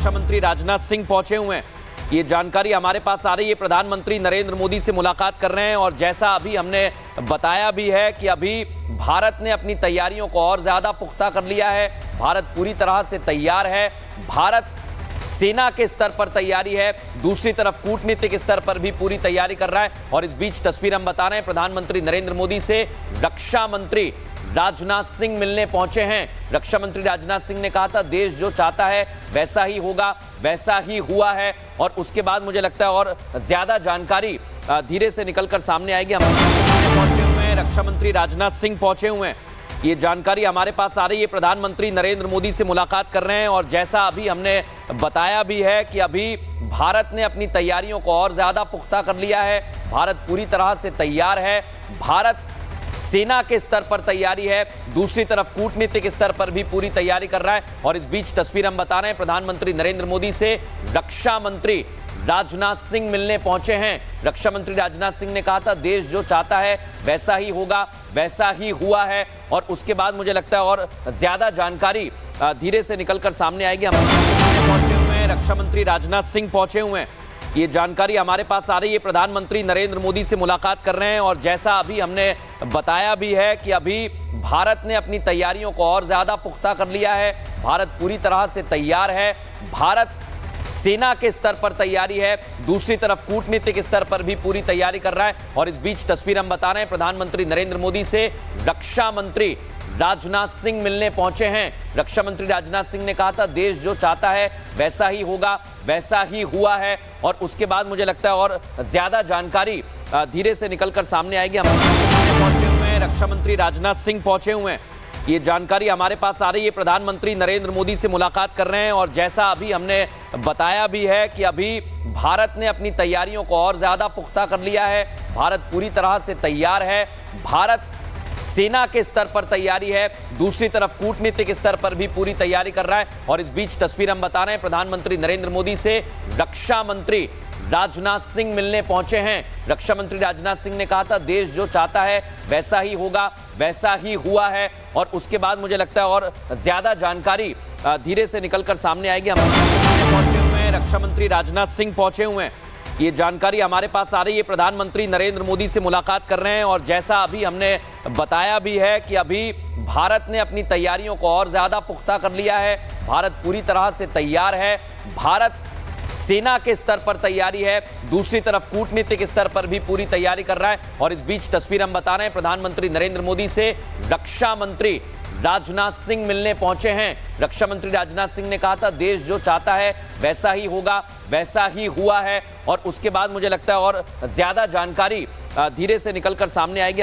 रक्षा मंत्री राजनाथ सिंह पहुंचे हुए हैं। ये जानकारी हमारे पास आ रही है, प्रधानमंत्री नरेंद्र मोदी से मुलाकात कर रहे हैं और जैसा अभी हमने बताया भी है कि अभी भारत ने अपनी तैयारियों को और ज्यादा पुख्ता कर लिया है। भारत पूरी तरह से तैयार है। भारत सेना के स्तर पर तैयारी है, दूसरी तरफ कूटनीतिक स्तर पर भी पूरी तैयारी कर रहा है। और इस बीच तस्वीर हम बता रहे हैं, प्रधानमंत्री नरेंद्र मोदी से रक्षा मंत्री राजनाथ सिंह मिलने पहुंचे हैं। रक्षा मंत्री राजनाथ सिंह ने कहा था देश जो चाहता है वैसा ही होगा, वैसा ही हुआ है। और उसके बाद मुझे लगता है और ज्यादा जानकारी धीरे से निकलकर सामने आएगी। हम पहुंचे हुए हैं, रक्षा मंत्री राजनाथ सिंह पहुंचे हुए हैं। ये जानकारी हमारे पास आ रही है, प्रधानमंत्री नरेंद्र मोदी से मुलाकात कर रहे हैं और जैसा अभी हमने बताया भी है कि अभी भारत ने अपनी तैयारियों को और ज्यादा पुख्ता कर लिया है। भारत पूरी तरह से तैयार है। भारत सेना के स्तर पर तैयारी है, दूसरी तरफ कूटनीतिक स्तर पर भी पूरी तैयारी कर रहा है। और इस बीच तस्वीर हम बता रहे हैं, प्रधानमंत्री नरेंद्र मोदी से रक्षा मंत्री राजनाथ सिंह मिलने पहुंचे हैं। रक्षा मंत्री राजनाथ सिंह ने कहा था देश जो चाहता है वैसा ही होगा, वैसा ही हुआ है। और उसके बाद मुझे लगता है और ज्यादा जानकारी धीरे से निकलकर सामने आएगी। हम पहुंचे हुए हैं, रक्षा मंत्री राजनाथ सिंह पहुंचे हुए हैं। ये जानकारी हमारे पास आ रही है, प्रधानमंत्री नरेंद्र मोदी से मुलाकात कर रहे हैं और जैसा अभी हमने बताया भी है कि अभी भारत ने अपनी तैयारियों को और ज्यादा पुख्ता कर लिया है। भारत पूरी तरह से तैयार है। भारत सेना के स्तर पर तैयारी है, दूसरी तरफ कूटनीतिक स्तर पर भी पूरी तैयारी कर रहा है। और इस बीच तस्वीर हम बता रहे हैं, प्रधानमंत्री नरेंद्र मोदी से रक्षा मंत्री राजनाथ सिंह मिलने पहुंचे हैं। रक्षा मंत्री राजनाथ सिंह ने कहा था देश जो चाहता है वैसा ही होगा, वैसा ही हुआ है। और उसके बाद मुझे लगता है और ज्यादा जानकारी धीरे से निकलकर सामने आएगी। हम पहुंचे हुए हैं, रक्षा मंत्री राजनाथ सिंह पहुंचे हुए हैं। ये जानकारी हमारे पास आ रही है, प्रधानमंत्री नरेंद्र मोदी से मुलाकात कर रहे हैं और जैसा अभी हमने बताया भी है कि अभी भारत ने अपनी तैयारियों को और ज्यादा पुख्ता कर लिया है। भारत पूरी तरह से तैयार है। भारत सेना के स्तर पर तैयारी है, दूसरी तरफ कूटनीतिक स्तर पर भी पूरी तैयारी कर रहा है। और इस बीच तस्वीर हम बता रहे हैं, प्रधानमंत्री नरेंद्र मोदी से रक्षा मंत्री राजनाथ सिंह मिलने पहुंचे हैं। रक्षा मंत्री राजनाथ सिंह ने कहा था देश जो चाहता है वैसा ही होगा, वैसा ही हुआ है। और उसके बाद मुझे लगता है और ज्यादा जानकारी धीरे से निकलकर सामने आएगी। हम पहुंचे हुए हैं, रक्षा मंत्री राजनाथ सिंह पहुंचे हुए हैं। ये जानकारी हमारे पास आ रही है, प्रधानमंत्री नरेंद्र मोदी से मुलाकात कर रहे हैं और जैसा अभी हमने बताया भी है कि अभी भारत ने अपनी तैयारियों को और ज्यादा पुख्ता कर लिया है। भारत पूरी तरह से तैयार है। भारत सेना के स्तर पर तैयारी है, दूसरी तरफ कूटनीतिक स्तर पर भी पूरी तैयारी कर रहा है। और इस बीच तस्वीर हम बता रहे हैं, प्रधानमंत्री नरेंद्र मोदी से रक्षा मंत्री राजनाथ सिंह मिलने पहुंचे हैं। रक्षा मंत्री राजनाथ सिंह ने कहा था देश जो चाहता है वैसा ही होगा, वैसा ही हुआ है। और उसके बाद मुझे लगता है और ज्यादा जानकारी धीरे से निकलकर सामने आएगी।